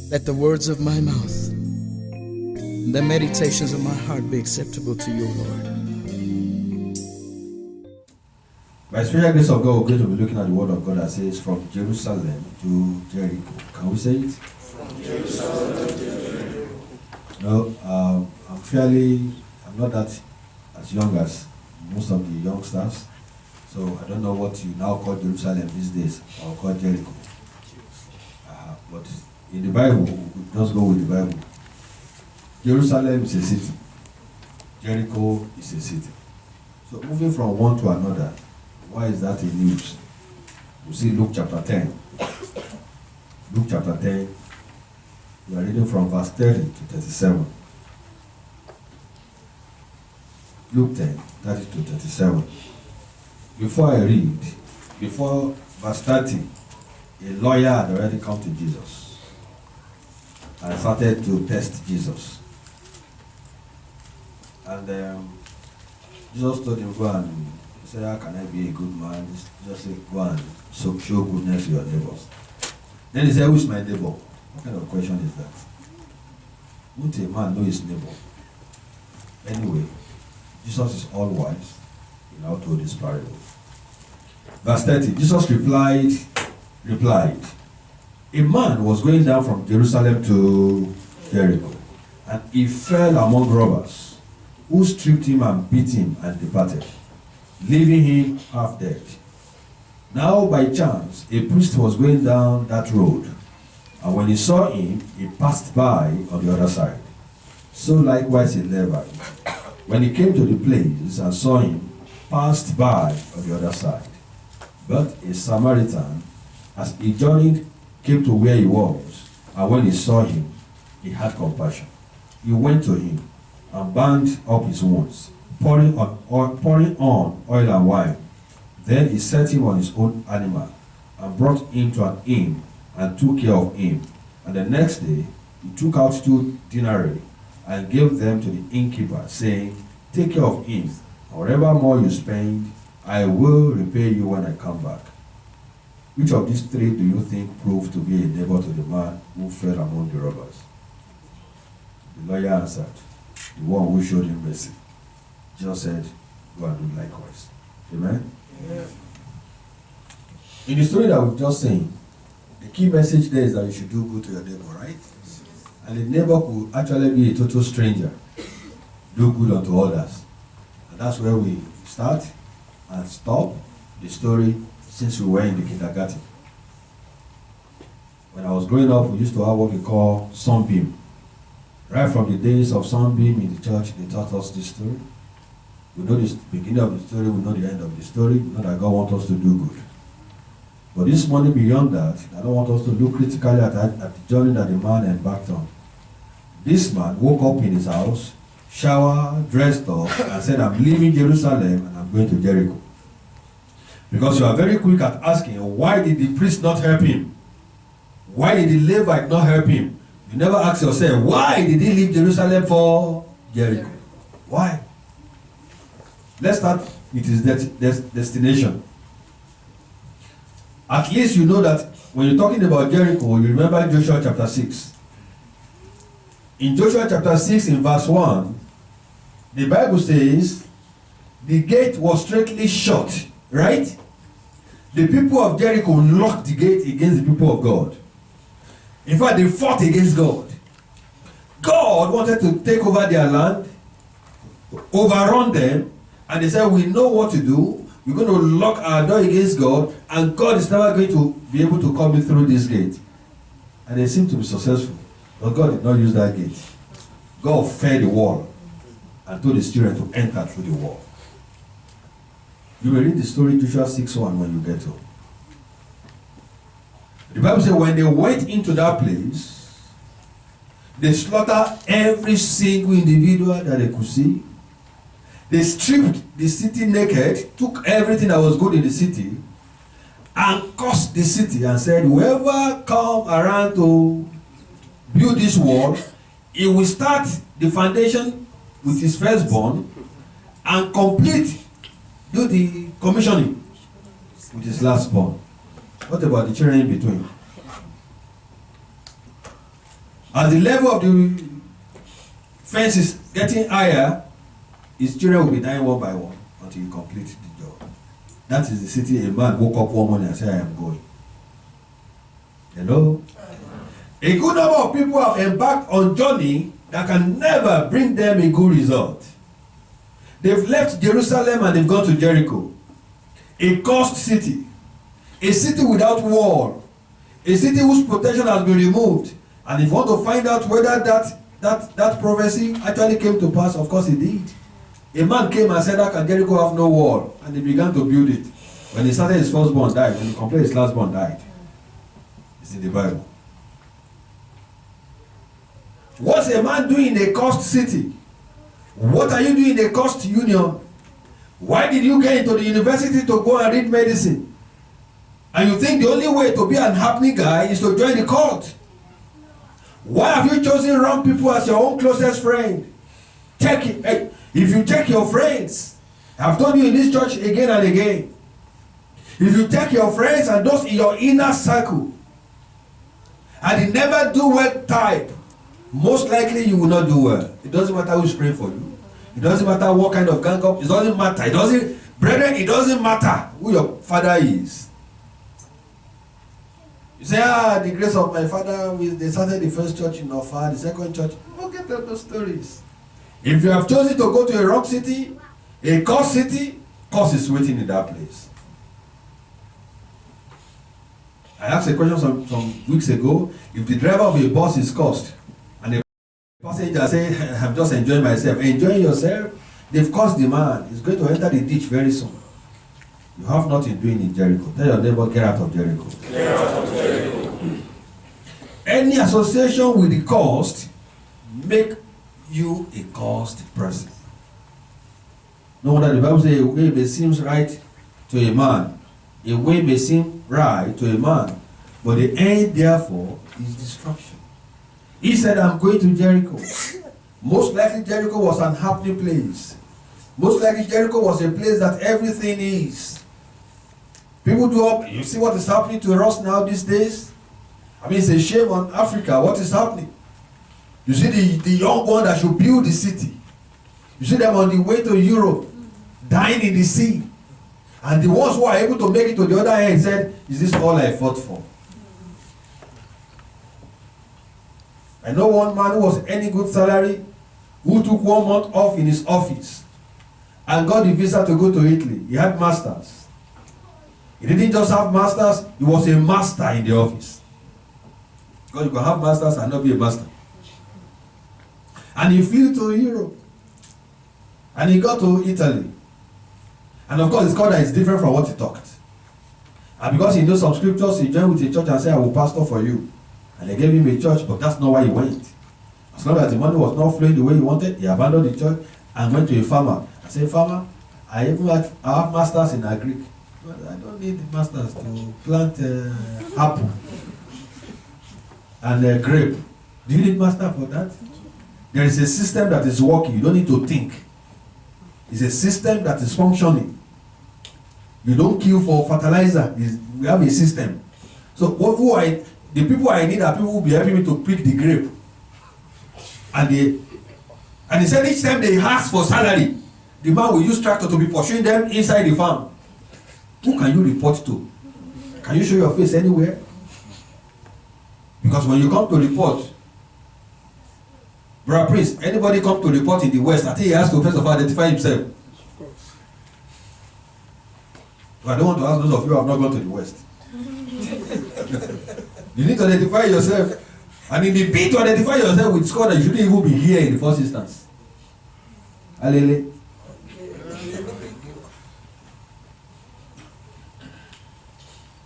Let the words of my mouth and the meditations of my heart be acceptable to you, Lord. By special grace of God, we're going to be looking at the word of God that says, from Jerusalem to Jericho. Can we say it? From Jerusalem to Jericho. No, I'm not that as young as most of the youngsters. So I don't know what you now call Jerusalem these days, or call Jericho. But in the Bible, we just go with the Bible. Jerusalem is a city. Jericho is a city. So moving from one to another, why is that in news? You see Luke chapter 10. Luke chapter 10, we are reading from verse 30 to 37. Luke 10, 30 to 37. Before I read, before verse 30, a lawyer had already come to Jesus and started to test Jesus. And Jesus told him, go and say, how can I be a good man? Just say, go and show goodness to your neighbors. Then he said, who is my neighbor? What kind of question is that? Won't a man know his neighbor? Anyway, Jesus is all wise. He now told this parable. Verse 30, Jesus replied, a man was going down from Jerusalem to Jericho, and he fell among robbers, who stripped him and beat him and departed, leaving him half dead. Now by chance, a priest was going down that road, and when he saw him, he passed by on the other side. So likewise a Levite, when he came to the place and saw him, passed by on the other side. But a Samaritan, as he journeyed, came to where he was, and when he saw him, he had compassion. He went to him and bound up his wounds, pouring on oil and wine. Then he set him on his own animal and brought him to an inn and took care of him. And the next day he took out 2 denarii and gave them to the innkeeper, saying, take care of him, and whatever more you spend, I will repay you when I come back. Which of these 3 do you think proved to be a neighbor to the man who fell among the robbers? The lawyer answered, the one who showed him mercy. Jesus said, go and do likewise. Amen? Yeah. In the story that we've just seen, the key message there is that you should do good to your neighbor, right? And the neighbor could actually be a total stranger. Do good unto others. And that's where we start and stop the story since we were in the kindergarten. When I was growing up, we used to have what we call Sunbeam. Right from the days of Sunbeam in the church, they taught us this story. We know the beginning of the story, we know the end of the story, we know that God wants us to do good. But this morning, beyond that, I don't want us to look critically at the journey that the man embarked on. This man woke up in his house, showered, dressed up, and said, I'm leaving Jerusalem and I'm going to Jericho. Because you are very quick at asking, why did the priest not help him? Why did the Levite not help him? You never ask yourself, why did he leave Jerusalem for Jericho? Why? Let's start with his destination. At least you know that when you're talking about Jericho, you remember Joshua chapter 6. In Joshua chapter 6, in verse 1, the Bible says, the gate was straightly shut, right? The people of Jericho locked the gate against the people of God. In fact, they fought against God. God wanted to take over their land, overrun them, and they said, we know what to do. We're going to lock our door against God, and God is never going to be able to come in through this gate. And they seemed to be successful. But God did not use that gate. God fed the wall and told his children to enter through the wall. You will read the story, Joshua 6:1, when you get home. The Bible says when they went into that place, they slaughtered every single individual that they could see. They stripped the city naked, took everything that was good in the city, and cursed the city and said, whoever come around to build this wall, he will start the foundation with his firstborn and do the commissioning with his lastborn. What about the children in between? As the level of the fence is getting higher, his children will be dying one by one until you complete the job. That is the city a man woke up one morning and said, I am going. Hello? A good number of people have embarked on journey that can never bring them a good result. They've left Jerusalem and they've gone to Jericho. A cursed city. A city without wall. A city whose protection has been removed. And if you want to find out whether that prophecy actually came to pass, of course it did. A man came and said, how can Jericho have no wall? And he began to build it. When he started, his firstborn died. When he completed, his lastborn died. It's in the Bible. What's a man doing in a cursed city? What are you doing in a cursed union? Why did you get into the university to go and read medicine? And you think the only way to be an happening guy is to join the cult? Why have you chosen wrong people as your own closest friend? Check it. Hey, if you check your friends, I've told you in this church again and again, if you check your friends and those in your inner circle, and they never do well type, most likely you will not do well. It doesn't matter who's praying for you. It doesn't matter what kind of gang up. It doesn't matter. Brethren, it doesn't matter who your father is. You say, the grace of my father, they started the first church in Ofa, the second church. Forget those stories. If you have chosen to go to a rock city, a cursed city, curse is waiting in that place. I asked a question some weeks ago. If the driver of a bus is cursed, and the passenger says, I'm just enjoying myself. Enjoying yourself? They've cursed the man. He's going to enter the ditch very soon. You have nothing doing in Jericho. Tell your neighbor, get out of Jericho. Get out of Jericho. Any association with the cursed make you a cursed person. No wonder the Bible says a way may seem right to a man. A way may seem right to a man. But the end, therefore, is destruction. He said, I'm going to Jericho. Most likely Jericho was an happening place. Most likely Jericho was a place that everything is. People do up. You see what is happening to us now these days? I mean, it's a shame on Africa. What is happening? You see the young one that should build the city. You see them on the way to Europe, dying in the sea. And the ones who are able to make it to the other end said, is this all I fought for? I know one man who was earning good salary, who took 1 month off in his office and got the visa to go to Italy. He had masters. He didn't just have masters, he was a master in the office. Because you can have masters and not be a master. And he flew to Europe. And he got to Italy. And of course, his culture is different from what he talked. And because he knows some scriptures, he joined with the church and said, I will pastor for you. And they gave him a church, but that's not why he went. As long as the money was not flowing the way he wanted, he abandoned the church and went to a farmer. I said, farmer, I have masters in Agric. But I don't need the masters to plant apple and grape. Do you need master for that? There is a system that is working. You don't need to think. It's a system that is functioning. You don't kill for fertilizer. We have a system. So the people I need are people who will be helping me to pick the grape. And he said each time they ask for salary, the man will use tractor to be pursuing them inside the farm. Who can you report to? Can you show your face anywhere? Because when you come to report, Brother Prince, anybody come to report in the West, I think he has to first of all identify himself. So I don't want to ask those of you who have not gone to the West. You need to identify yourself. And in the bid to identify yourself with score that you shouldn't even be here in the first instance. Hallelujah.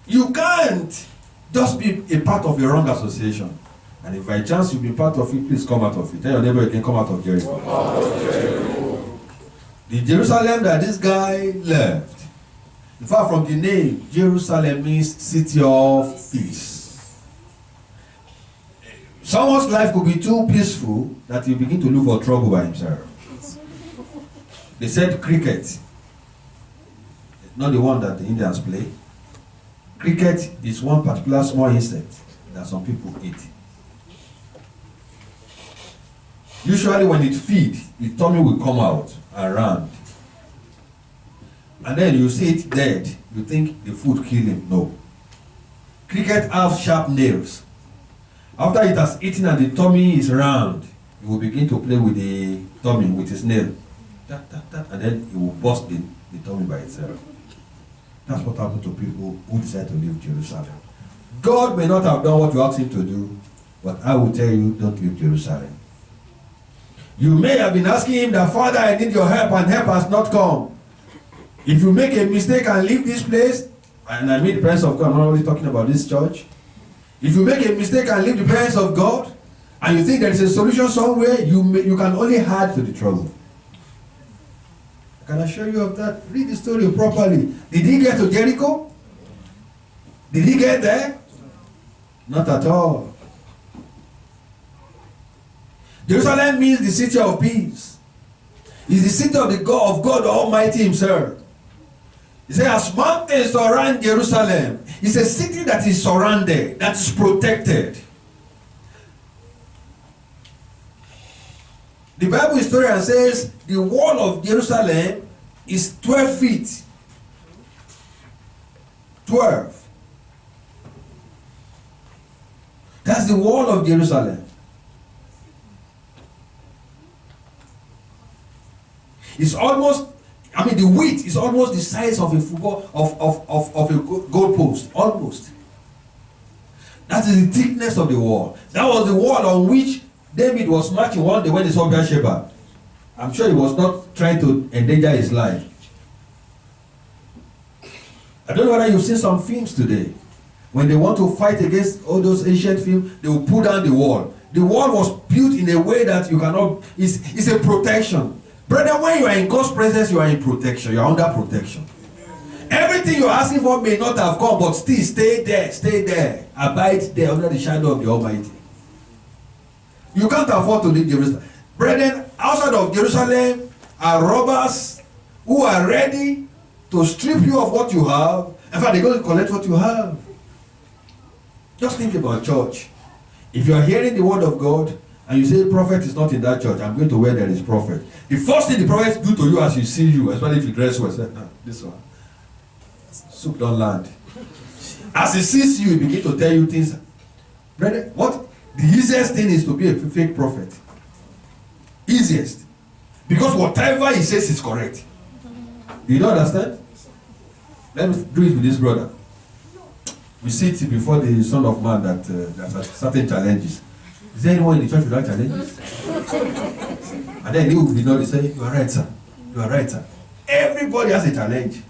You can't just be a part of a wrong association. And if by chance you've been part of it, please come out of it. Tell your neighbor you can come out of Jericho. The Jerusalem that this guy left, in fact, from the name, Jerusalem means city of peace. Someone's life could be too peaceful that he begin to look for trouble by himself. They said cricket, not the one that the Indians play. Cricket is one particular small insect that some people eat. Usually when it feeds, the tummy will come out and round. And then you see it dead. You think the food killed him. No. Cricket have sharp nails. After it has eaten and the tummy is round, he will begin to play with the tummy with his nail. Tap, tap, tap, and then he will bust the tummy by itself. That's what happened to people who decide to leave Jerusalem. God may not have done what you asked him to do, but I will tell you, don't leave Jerusalem. You may have been asking him that, Father, I need your help, and help has not come. If you make a mistake and leave this place, and I mean the presence of God, I'm not only talking about this church. If you make a mistake and leave the presence of God, and you think there is a solution somewhere, you can only add to the trouble. I can assure you of that. Read the story properly. Did he get to Jericho? Did he get there? Not at all. Jerusalem means the city of peace. It's the city of the God of God Almighty himself. He says, as mountains surround Jerusalem, it's a city that is surrounded, that is protected. The Bible historian says the wall of Jerusalem is 12 feet. 12. That's the wall of Jerusalem. It's almost, the width is almost the size of a football, of a goalpost. Almost. That is the thickness of the wall. That was the wall on which David was marching one day when he saw Bathsheba. I'm sure he was not trying to endanger his life. I don't know whether you've seen some films today. When they want to fight against all those ancient films, they will pull down the wall. The wall was built in a way that you cannot, it's a protection. Brother, when you are in God's presence, you are in protection. You are under protection. Everything you're asking for may not have come, but still stay there. Abide there under the shadow of the Almighty. You can't afford to leave Jerusalem. Brethren, outside of Jerusalem are robbers who are ready to strip you of what you have. In fact, they're going to collect what you have. Just think about church. If you are hearing the word of God and you say prophet is not in that church, I'm going to where there is prophet. The first thing the prophet do to you as you see you, especially if you dress well, say, this one, soup don't land. As he sees you, he begin to tell you things. Brethren, what? The easiest thing is to be a fake prophet. Easiest. Because whatever he says is correct. You don't understand? Let me do it with this brother. We sit before the Son of Man that has certain challenges. Is there anyone in the church without challenges? And then he will be not say, you are right, sir. You are right, sir. Everybody has a challenge.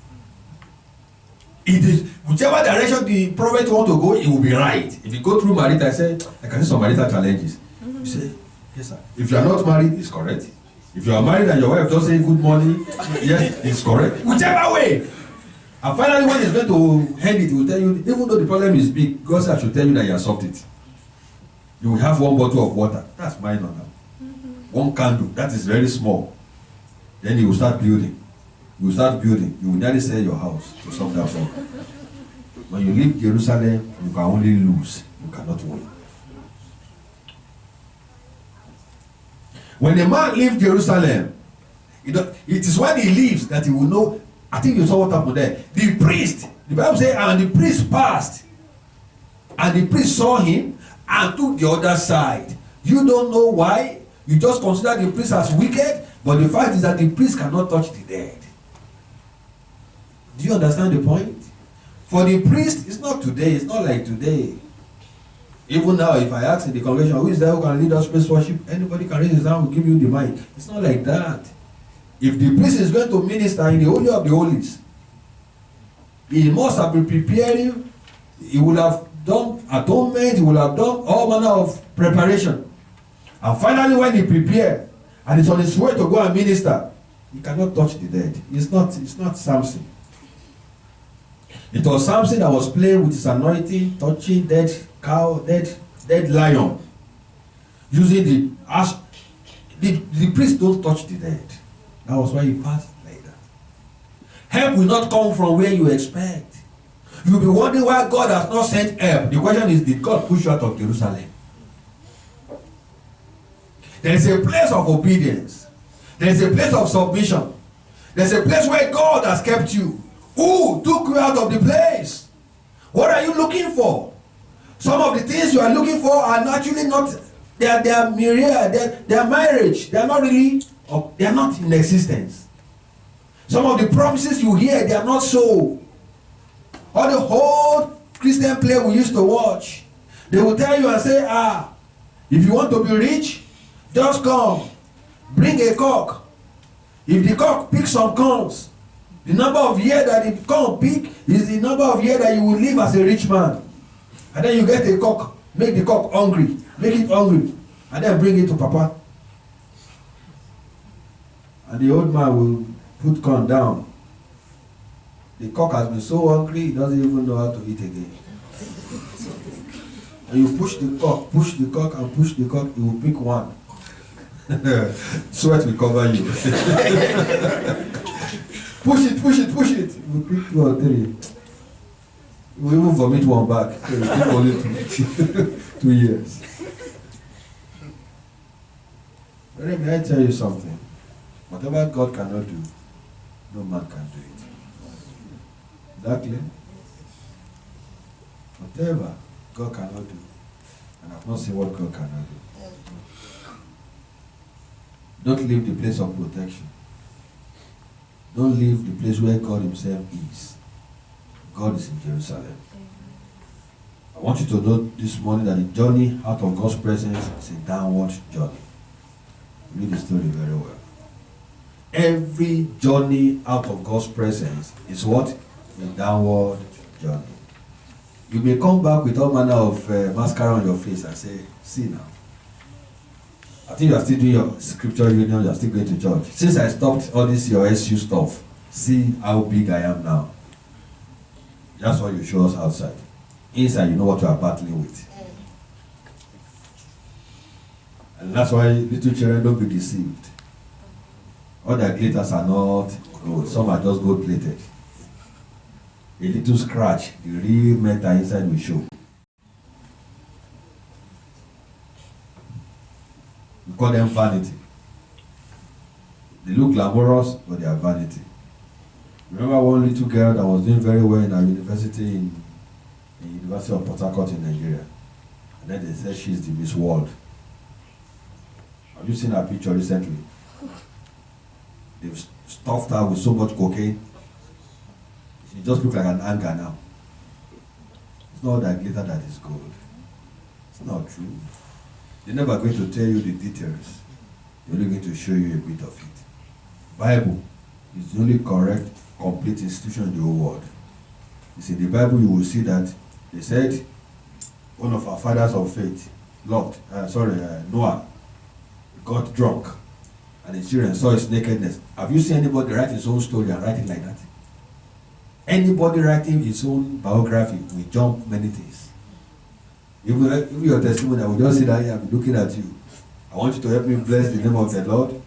It is whichever direction the prophet want to go, it will be right. If you go through marital, I say, I can see some marital challenges. You say, yes, sir. If you are not married, it's correct. If you are married and your wife just say good morning, yes, it's correct. Whichever way. And finally, when he's going to end it, he will tell you, even though the problem is big, God said I should tell you that you have solved it. You will have one bottle of water. That's minor now. One candle. That is very small. Then you will start building. You will start building. You will nearly sell your house to solve that problem. When you leave Jerusalem, you can only lose. You cannot win. When a man leaves Jerusalem, it is when he leaves that he will know. I think you saw what happened there. The priest, the Bible says, and the priest passed. And the priest saw him and took the other side. You don't know why. You just consider the priest as wicked. But the fact is that the priest cannot touch the dead. Do you understand the point? For the priest, it's not today. It's not like today. Even now, if I ask in the congregation, who is there who can lead us praise worship? Anybody can raise his hand, will give you the mic. It's not like that. If the priest is going to minister in the Holy of the Holies, he must have been preparing. He will have done atonement. He will have done all manner of preparation. And finally, when he prepared, and is on his way to go and minister, he cannot touch the dead. It's not Samson. It was Samson that was playing with his anointing, touching dead cow, dead lion, using the ash. The priest don't touch the dead. That was why he passed like that. Help will not come from where you expect. You'll be wondering why God has not sent help. The question is, did God push you out of Jerusalem? There is a place of obedience. There is a place of submission. There is a place where God has kept you. Who took you out of the place? What are you looking for? Some of the things you are looking for are actually not, they are myriad, they are marriage. They are not really, they are not in existence. Some of the promises you hear, they are not so. Or the whole Christian play we used to watch, they will tell you and say, if you want to be rich, just come, bring a cock. If the cock picks some corns, the number of years that the cock pick is the number of years that you will live as a rich man. And then you get a cock, make the cock hungry, make it hungry, and then bring it to Papa. And the old man will put corn down. The cock has been so hungry, he doesn't even know how to eat again. And you push the cock, and push the cock, he will pick one. Sweat will cover you. push it. He will pick 2 or 3. He will even vomit one back. So it will take only 2 years. But may I tell you something? Whatever God cannot do, no man can do it. Exactly. Whatever God cannot do, and I've not seen what God cannot do. Don't leave the place of protection. Don't leave the place where God himself is. God is in Jerusalem. I want you to know this morning that the journey out of God's presence is a downward journey. Read the story very well. Every journey out of God's presence is what? A downward journey. You may come back with all manner of mascara on your face and say, see now. I think you are still doing your scripture union, you are still going to church. Since I stopped all this your SU stuff, see how big I am now. That's what you show us outside. Inside, you know what you are battling with. And that's why little children don't be deceived. All their glitters are not gold. Some are just gold plated. A little scratch, the real metal inside will show. We call them vanity. They look glamorous, but they are vanity. Remember one little girl that was doing very well in our university in the University of Port Harcourt in Nigeria. And then they said she's the Miss World. Have you seen her picture recently? They've stuffed her with so much cocaine. She just looks like an anger now. It's not that glitter that is gold. It's not true. They're never going to tell you the details. They're only going to show you a bit of it. Bible is the only correct, complete institution in the whole world. You see, the Bible, you will see that they said one of our fathers of faith, Noah, got drunk and his children saw his nakedness. Have you seen anybody write his own story and write it like that? Anybody writing his own biography will jump many things. Even your testimony, I will just sit down here and be looking at you. I want you to help me bless the name of the Lord.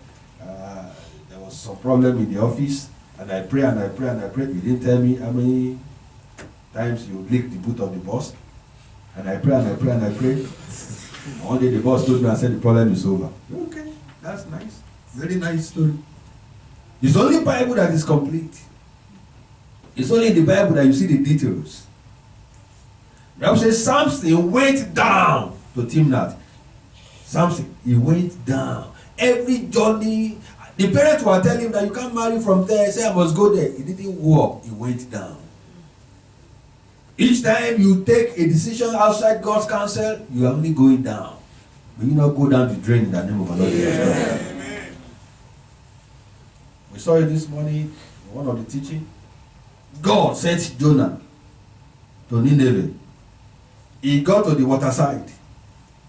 There was some problem in the office, and I pray and I pray and I pray. You didn't tell me how many times you licked the boot of the boss. And I pray and I pray and I pray. And one day the boss told me and said the problem is over. Okay, that's nice. Very nice story. It's only Bible that is complete. It's only in the Bible that you see the details. The Bible says Samson went down to Timnath. Samson, he went down. Every journey, the parents were telling him that you can't marry from there. He said, I must go there. He didn't walk, he went down. Each time you take a decision outside God's counsel, you are only going down. But you not go down the drain in the name of the Lord Jesus. We saw it this morning in one of the teaching. God sent Jonah to Nineveh. He got to the waterside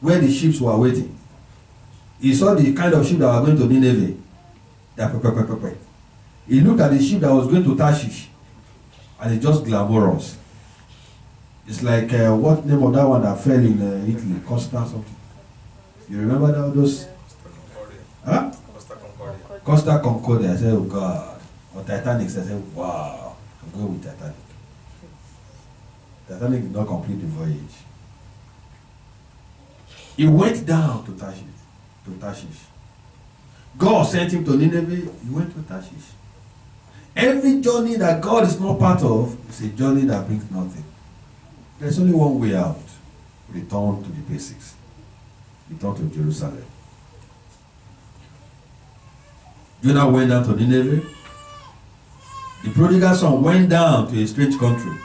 where the ships were waiting. He saw the kind of ship that were going to Nineveh. He looked at the ship that was going to Tarshish, and it's just glamorous. It's like what name of that one that fell in Italy? Costa something. You remember that those? Huh? Costa Concordia. I said, oh God. Or Titanic. I said, wow. I'm going with Titanic. Titanic did not complete the voyage. He went down to Tarshish. to Tarshish. God sent him to Nineveh, he went to Tarshish. Every journey that God is not part of is a journey that brings nothing. There's only one way out. Return to the basics. Return to Jerusalem. Jonah went down to Nineveh. The prodigal son went down to a strange country.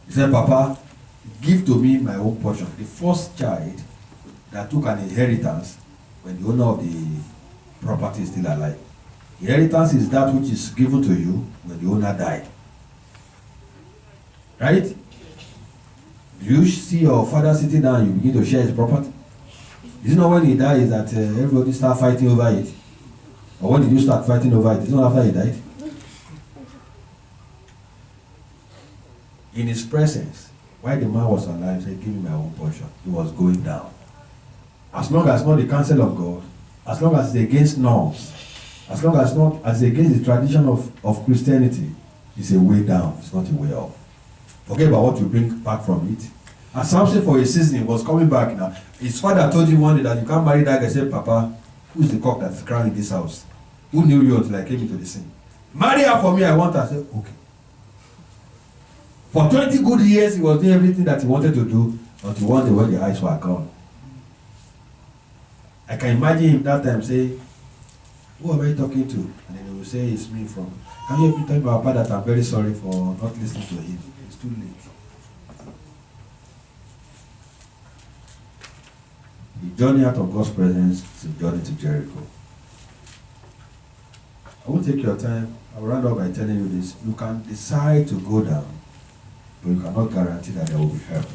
He said, Papa, give to me my own portion. The first child that took an inheritance when the owner of the property is still alive. Inheritance is that which is given to you when the owner died. Right? Do you see your father sitting down and you begin to share his property? Is it not when he dies that everybody start fighting over it? Or when did you start fighting over it? It's not after he died. In his presence, while the man was alive, he said, give me my own portion. He was going down. As long as not the counsel of God, as long as it's against norms, as long as not as it's against the tradition of Christianity, it's a way down, it's not a way up. Forget about what you bring back from it. And Samson for a season was coming back now. His father told him one day that you can't marry that guy. He said, Papa, who's the cock that's crying in this house? Who knew you until I came into the scene? Marry her for me, I want her. I said, okay. For 20 good years, he was doing everything that he wanted to do until one day when the eyes were gone. I can imagine him that time say, who am I talking to? And then he will say, it's me from. Can you help me tell my papa that I'm very sorry for not listening to him? It's too late. The journey out of God's presence is a journey to Jericho. I won't take your time. I will round up by telling you this. You can decide to go down, but you cannot guarantee that there will be help.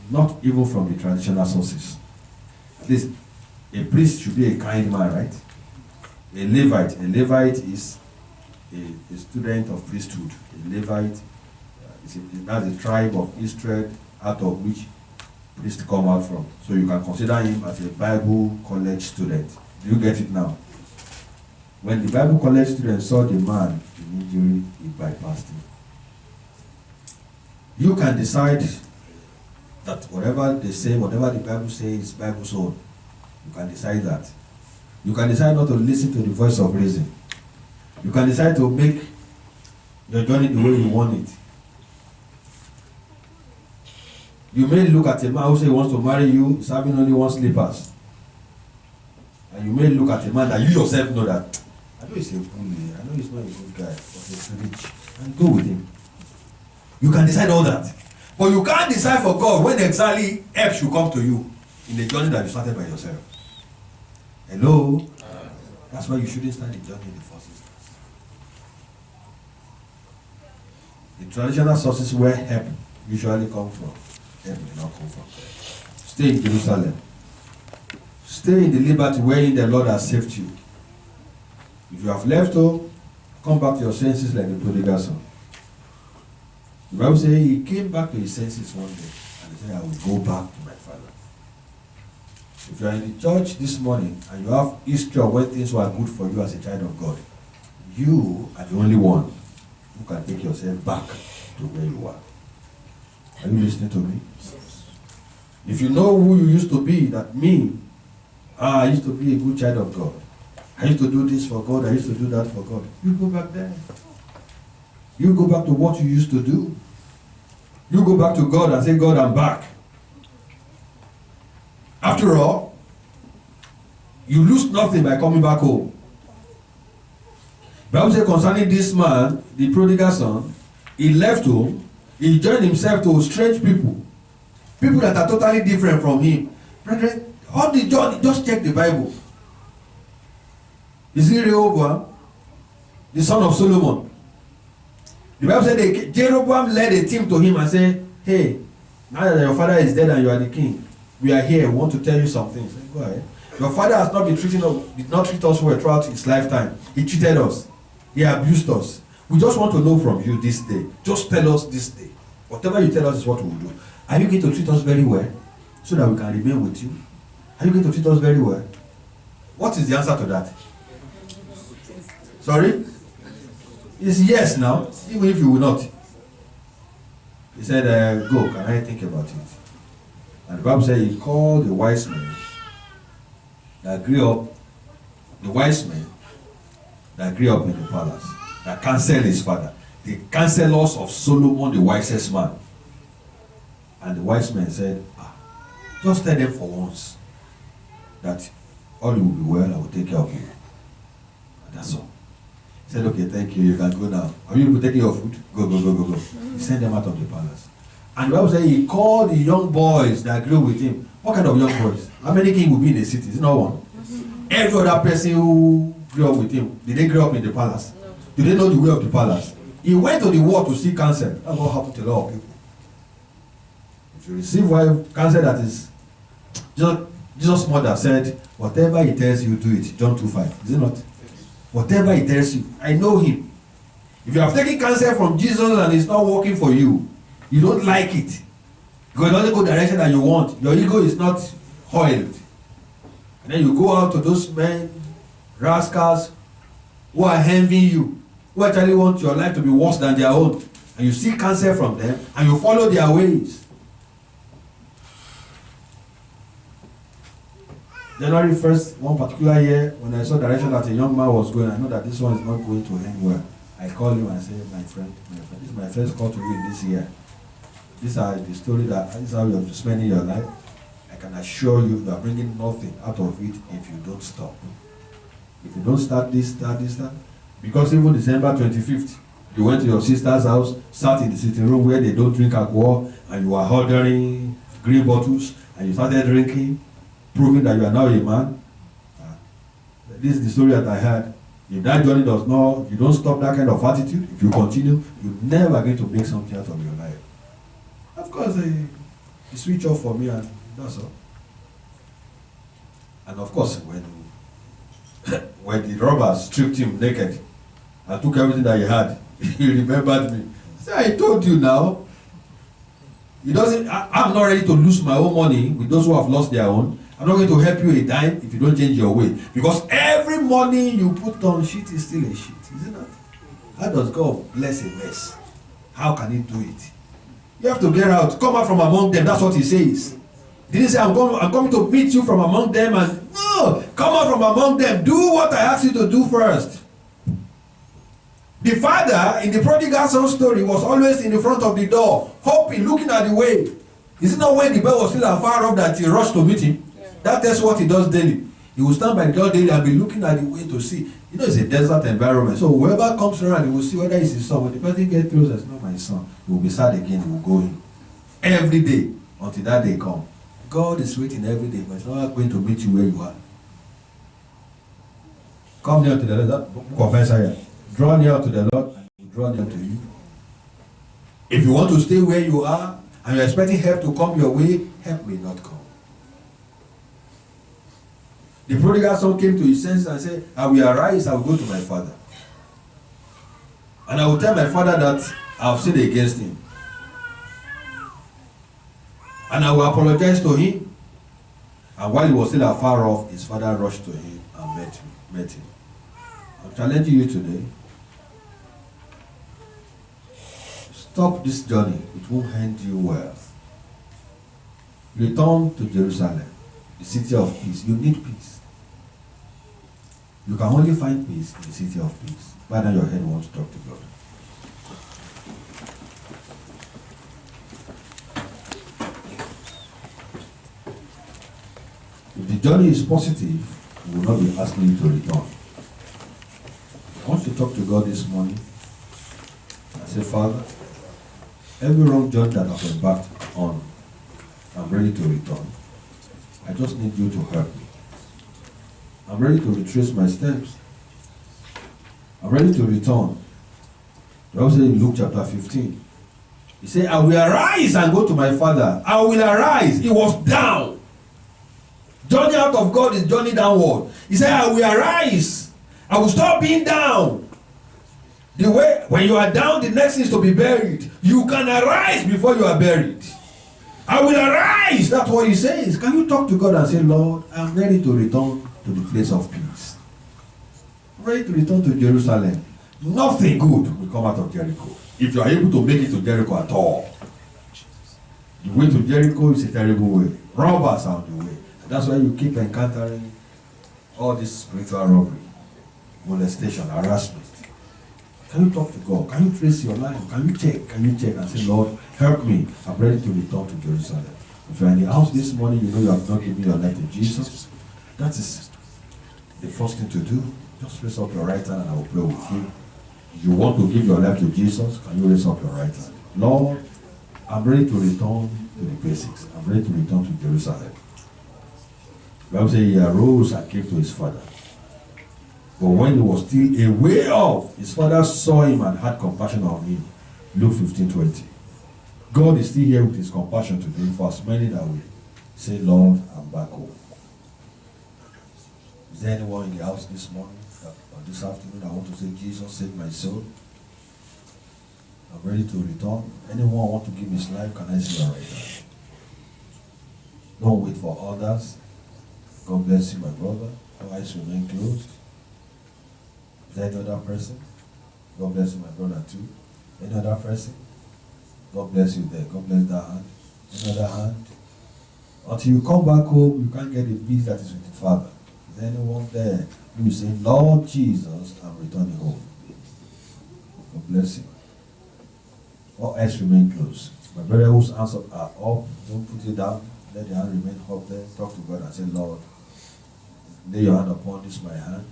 Not even from the traditional sources. At least a priest should be a kind man, right? A Levite is a student of priesthood. A Levite that's the tribe of Israel out of which priests come out from. So you can consider him as a Bible college student. Do you get it now? When the Bible college student saw the man in injury, he bypassed him. You can decide that whatever they say, whatever the Bible says is Bible's own. You can decide that. You can decide not to listen to the voice of reason. You can decide to make your journey the way you want it. You may look at a man who says he wants to marry you, he's having only one slippers. And you may look at a man that you yourself know that, I know he's a bully, I know he's not a good guy, but he's rich, and go with him. You can decide all that. But you can't decide for God when exactly help should come to you in the journey that you started by yourself. Hello? That's why you shouldn't start the journey in the first instance. The traditional sources where help usually come from, help may not come from there. Stay in Jerusalem. Stay in the liberty wherein the Lord has saved you. If you have left home, come back to your senses like the prodigal son. The Bible says he came back to his senses one day and he said, I will go back to my father. If you are in the church this morning and you have history of when things were good for you as a child of God, you are the only one who can take yourself back to where you are. Are you listening to me? If you know who you used to be, that me, I used to be a good child of God. I used to do this for God, I used to do that for God. You go back there. You go back to what you used to do. You go back to God and say, God, I'm back. After all, you lose nothing by coming back home. Bible says concerning this man, the prodigal son, he left home, he joined himself to strange people. People that are totally different from him. Brethren, all the journey, just check the Bible. You see Rehoboam, the son of Solomon. The Bible said Jeroboam led a team to him and said, hey, now that your father is dead and you are the king, we are here, we want to tell you something. Said, go ahead. Your father has not been did not treat us well throughout his lifetime. He cheated us. He abused us. We just want to know from you this day. Just tell us this day. Whatever you tell us is what we will do. Are you going to treat us very well so that we can remain with you? Are you going to treat us very well? What is the answer to that? Sorry? It's yes now, even if you will not. He said, go, can I think about it? And the Bible said he called the wise men that grew up, the wise men that grew up in the palace, that counseled his father, the counselors of Solomon, the wisest man. And the wise men said, just tell them for once that all will be well, I will take care of you. And that's all. He said, okay, thank you, you can go now. Are you able to take your food? Go. He sent them out of the palace. And the Bible says he called the young boys that grew with him. What kind of young boys? How many kings will be in the city? Is it not one? Every other person who grew up with him, did they grow up in the palace? No. Do they know the way of the palace? He went to the world to seek counsel. That's what happened to a lot of people. If you receive counsel that is, Jesus' mother said, whatever he tells you, do it. John 2:5. Is it not? Whatever he tells you, I know him. If you have taken counsel from Jesus and it's not working for you, you don't like it, because it doesn't go the direction that you want, your ego is not oiled, and then you go out to those men, rascals, who are envying you, who actually want your life to be worse than their own, and you seek counsel from them, and you follow their ways. January 1st, one particular year, when I saw the direction that a young man was going, I know that this one is not going to end well. I called him and I said, my friend, this is my first call to you in this year. These are the story this is how you have to spend your life. I can assure you, you are bringing nothing out of it if you don't stop. If you don't start this. Because even December 25th, you went to your sister's house, sat in the sitting room where they don't drink alcohol, and you are ordering green bottles, and you started drinking, proving that you are now a man. This is the story that I had. If that journey does not, if you don't stop that kind of attitude, if you continue, you're never going to make something out of your life. Of course, he switched off for me, and that's all. And of course, when the robbers stripped him naked and took everything that he had, he remembered me. He said, I told you now. I'm not ready to lose my own money with those who have lost their own. I'm not going to help you a dime if you don't change your way. Because every money you put on shit is still a shit, is it not? How does God bless a mess? How can he do it? You have to get out. Come out from among them. That's what he says. He didn't say, I'm coming to meet you from among them. And no, come out from among them. Do what I asked you to do first. The father in the prodigal son story was always in the front of the door, hoping, looking at the way. Is it not when the boy was still afar off that he rushed to meet him? Yeah. That's what he does daily. He will stand by the door daily and be looking at the way to see. You know, it's a desert environment. So whoever comes around, he will see whether it's his son. When the person gets closer, it's not my son. He will be sad again. He will go in. Every day until that day comes. God is waiting every day, but he's not going to meet you where you are. Come near to the Lord. Book of Isaiah. Draw near to the Lord, and he will draw near to you. If you want to stay where you are, and you're expecting help to come your way, help may not come. The prodigal son came to his senses and said, I will arise, I will go to my father. And I will tell my father that I have sinned against him. And I will apologize to him. And while he was still afar off, his father rushed to him and met him. I'm challenging you today. Stop this journey. It won't end you well. Return to Jerusalem, the city of peace. You need peace. You can only find peace in the city of peace. Bow down your head, want to talk to God. If the journey is positive, we will not be asking you to return. I want to talk to God this morning and say, Father, every wrong journey that I've embarked on, I'm ready to return. I just need you to help me. I'm ready to retrace my steps. I'm ready to return. The Bible says in Luke chapter 15, he said, I will arise and go to my father. I will arise. He was down. Journey out of God is journey downward. He said, I will arise. I will stop being down. The way, when you are down, the next thing is to be buried. You can arise before you are buried. I will arise. That's what he says. Can you talk to God and say, Lord, I'm ready to return to the place of peace. I'm ready to return to Jerusalem. Nothing good will come out of Jericho. If you are able to make it to Jericho at all. The way to Jericho is a terrible way. Robbers are on the way. And that's why you keep encountering all this spiritual robbery, molestation, harassment. Can you talk to God? Can you trace your life? Can you check and say, Lord, help me. I'm ready to return to Jerusalem. If you're in the house this morning, you know you have not given your life to Jesus. That is the first thing to do. Just raise up your right hand and I will pray with you. If you want to give your life to Jesus, can you raise up your right hand? Lord, I'm ready to return to the basics. I'm ready to return to Jerusalem. The Bible says he arose and came to his father. But when he was still a way off, his father saw him and had compassion on him. Luke 15:20. God is still here with his compassion today for as many that will say, Lord, I'm back home. Is there anyone in the house this morning or this afternoon that want to say, Jesus, save my soul? I'm ready to return. Anyone want to give his life? Can I see your right hand? Don't wait for others. God bless you, my brother. Your eyes remain closed. Is there any other person? God bless you, my brother, too. Any other person? God bless you there. God bless that hand. Another hand. Until you come back home, you can't get the peace that is with the Father. Is there anyone there who will say, Lord Jesus, I'm returning home? God bless you. All eyes remain closed. My brother whose hands are up, don't put it down. Let the hand remain up there. Talk to God and say, Lord, lay your hand upon this, my hand.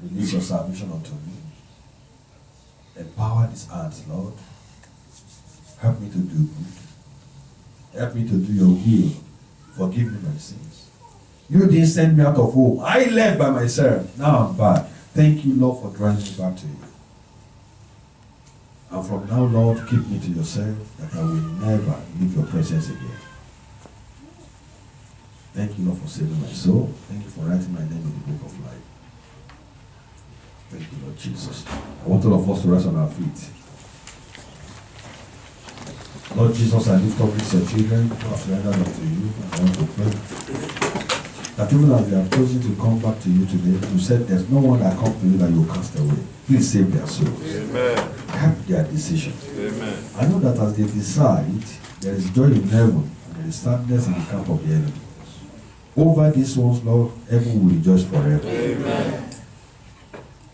Release your salvation unto me. Empower these hands, Lord. Help me to do good. Help me to do your will. Forgive me my sins. You didn't send me out of home. I left by myself. Now I'm back. Thank you, Lord, for drawing me back to you. And from now, Lord, keep me to yourself, that I will never leave your presence again. Thank you, Lord, for saving my soul. Thank you for writing my name in the book of life. Thank you, Lord Jesus. I want all of us to rest on our feet. Lord Jesus, I lift up these your children who have surrendered unto you, and I want to pray that even as they have chosen to come back to you today, you said there's no one that comes to you that you will cast away. Please save their souls. Amen. Help their decision. Amen. I know that as they decide, there is joy in heaven and there is sadness in the camp of the enemy. Over these ones, Lord, heaven will rejoice forever. Amen.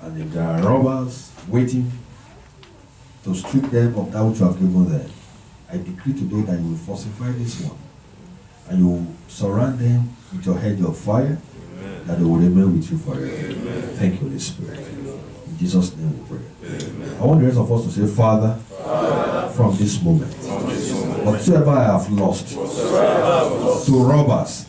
And if there are robbers waiting to strip them of that which you have given them, I decree today that you will falsify this one and you will surround them with your hedge of fire. Amen. That they will remain with you forever. Amen. Thank you, Holy Spirit. In Jesus' name we pray. Amen. I want the rest of us to say, Father, from this moment, whatsoever I have lost to robbers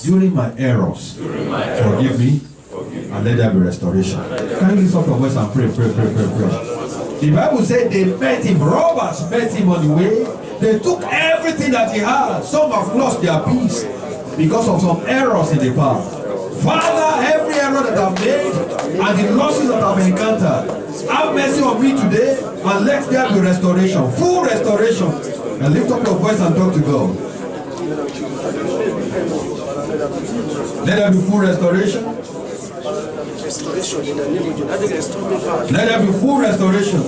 during my errors, forgive me and let there be restoration. Can you lift up your voice and pray? The Bible said they met him, robbers met him on the way. They took everything that he had. Some have lost their peace because of some errors in the past. Father, every error that I've made and the losses that I've encountered, have mercy on me today and let there be restoration, full restoration. And lift up your voice and talk to God. Let there be full restoration. Let there be full restoration.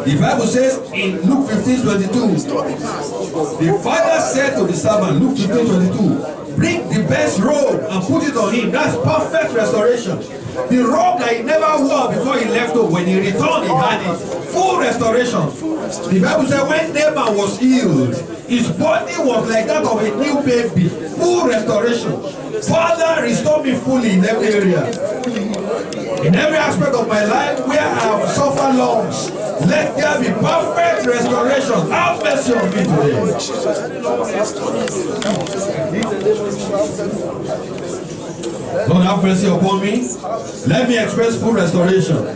The Bible says in Luke 15:22, the father said to the servant, Luke 15:22, bring the best robe and put it on him. That's perfect restoration. The robe that he never wore before he left home, when he returned, he had it. Full restoration. The Bible said when Naaman was healed, his body was like that of a new baby. Full restoration. Father, restore me fully in every area. In every aspect of my life where I have suffered loss, let there be perfect restoration. Have mercy on me today. Lord, have mercy upon me. Let me express full restoration.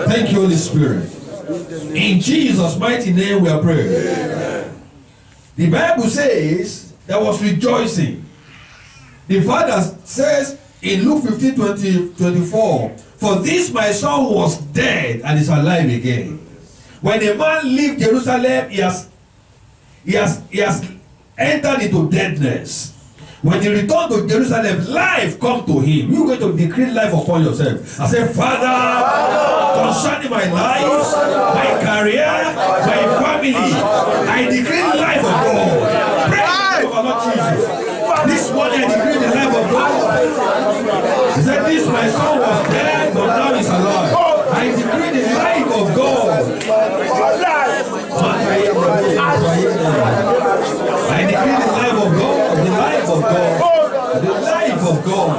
Thank you, Holy Spirit. In Jesus' mighty name we are praying. Amen. The Bible says there was rejoicing. The Father says in Luke 15:24, for this my son was dead and is alive again. When a man leaves Jerusalem, he has entered into deadness. When he returned to Jerusalem, life comes to him. You're going to decree life upon yourself. I say, Father, concerning my life, my career, my family. I decree the life of God. Praise the Lord Jesus. This morning I decree the life of God. He said, this my son was dead, but now is alive. I decree the life of God. I decree the life of God. The life of God. The life of God.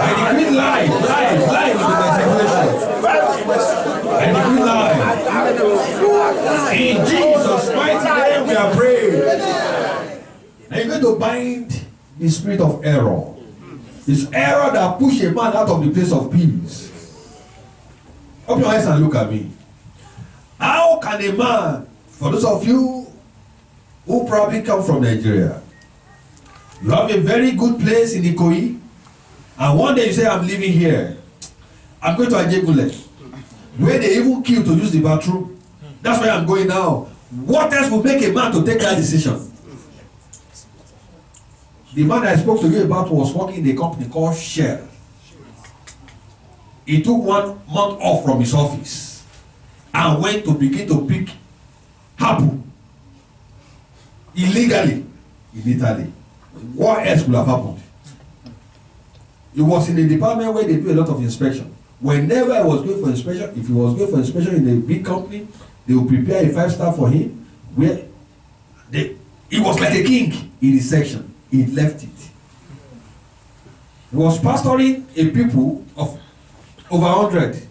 I decree life in my generation. I decree life. In Jesus' mighty name we are praying. Now you're going to bind the spirit of error. It's error that pushes a man out of the place of peace. Open your eyes and look at me. How can a man, for those of you who probably come from Nigeria, you have a very good place in Ikoyi, and one day you say, I'm living here. I'm going to Ajegule, where they even kill to use the bathroom. That's where I'm going now. What else will make a man to take that decision? The man I spoke to you about was working in a company called Shell. He took 1 month off from his office and went to begin to pick apple illegally in Italy. What else could have happened? He was in a department where they do a lot of inspection. Whenever I was going for inspection, if he was going for inspection in a big company, they would prepare a 5-star for him where he was like a king in his section. He left it. He was pastoring a people of over 100.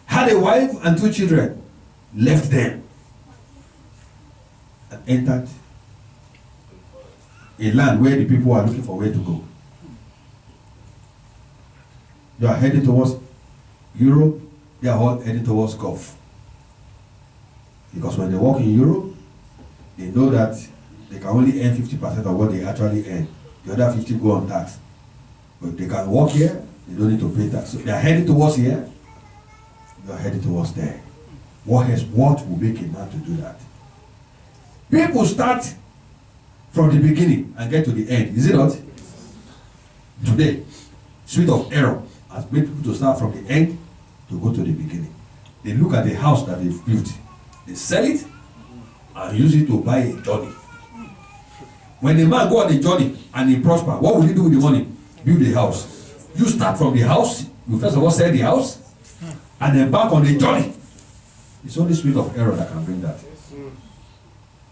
Had a wife and 2 children. Left them. And entered a land where the people are looking for where to go. You are heading towards Europe. They are all heading towards Gulf. Because when they work in Europe, they know that they can only earn 50% of what they actually earn. The other 50 go on tax. But if they can work here, they don't need to pay tax. So they are heading towards here, you are heading towards there. What will make a man to do that? People start from the beginning and get to the end. Is it not? Today, spirit of error has made people to start from the end to go to the beginning. They look at the house that they've built. They sell it and use it to buy a journey. When a man go on a journey and he prosper, what will he do with the money? Build a house. You start from the house. You first of all sell the house and then back on the journey. It's only spirit of error that can bring that.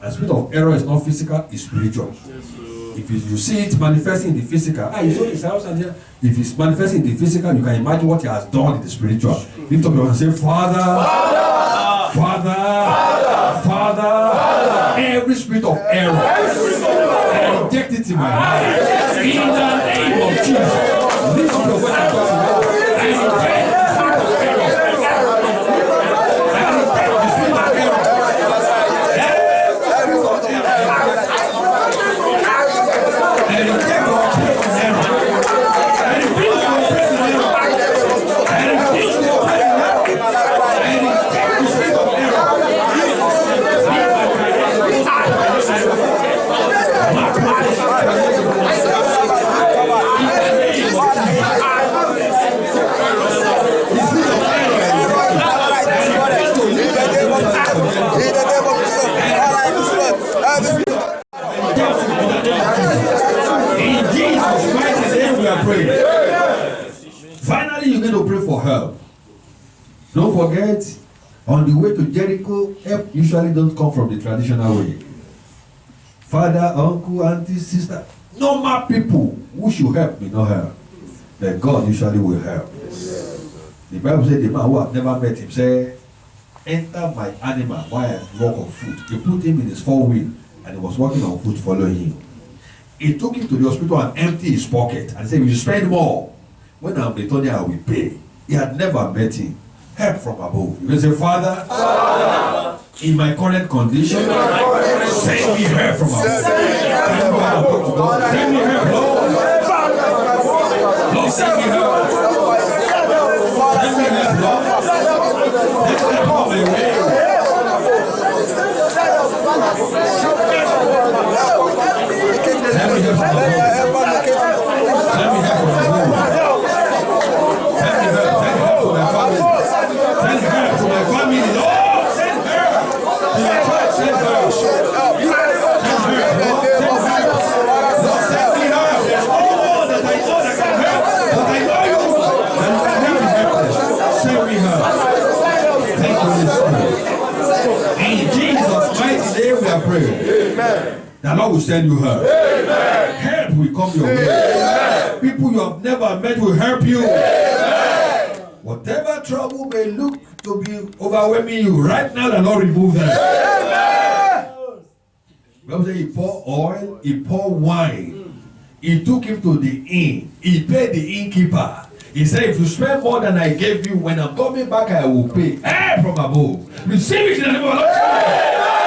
And spirit of error is not physical, it's spiritual. If you see it manifesting in the physical, you sold his house and here. If it's manifesting in the physical, you can imagine what he has done in the spiritual. Lift up your hand and say, Father, Father, Father, every spirit of error, I reject it in my life. In the name of Jesus. Lift up your voice and talk to God. I reject the spirit of error. I reject the spirit of error. Finally, you're going to pray for help. Don't forget, on the way to Jericho, help usually don't come from the traditional way. Father, uncle, auntie, sister, normal people who should help may not help. But God usually will help. The Bible said the man who had never met him said, enter my animal while I walk on foot. He put him in his 4-wheel and he was walking on foot following him. He took him to the hospital and emptied his pocket and said, if you spend more, when I'm returning, I will pay. He had never met him. Help from above. You will say, Father, in my current condition, send me help from above. Send me help, Lord. Lord, send me help. Send me help, Lord. Let me come my way. Send me help from above. Send me help from above. Send me help for my family. Send help. The Lord will send you help. Amen. Help will come your way. Amen. People you have never met will help you. Amen. Whatever trouble may look to be overwhelming you, right now the Lord remove them. Amen. Bible says he poured oil, he poured wine. He took him to the inn. He paid the innkeeper. He said, if you spend more than I gave you, when I'm coming back, I will pay. From above. Receive it in the name of the Lord.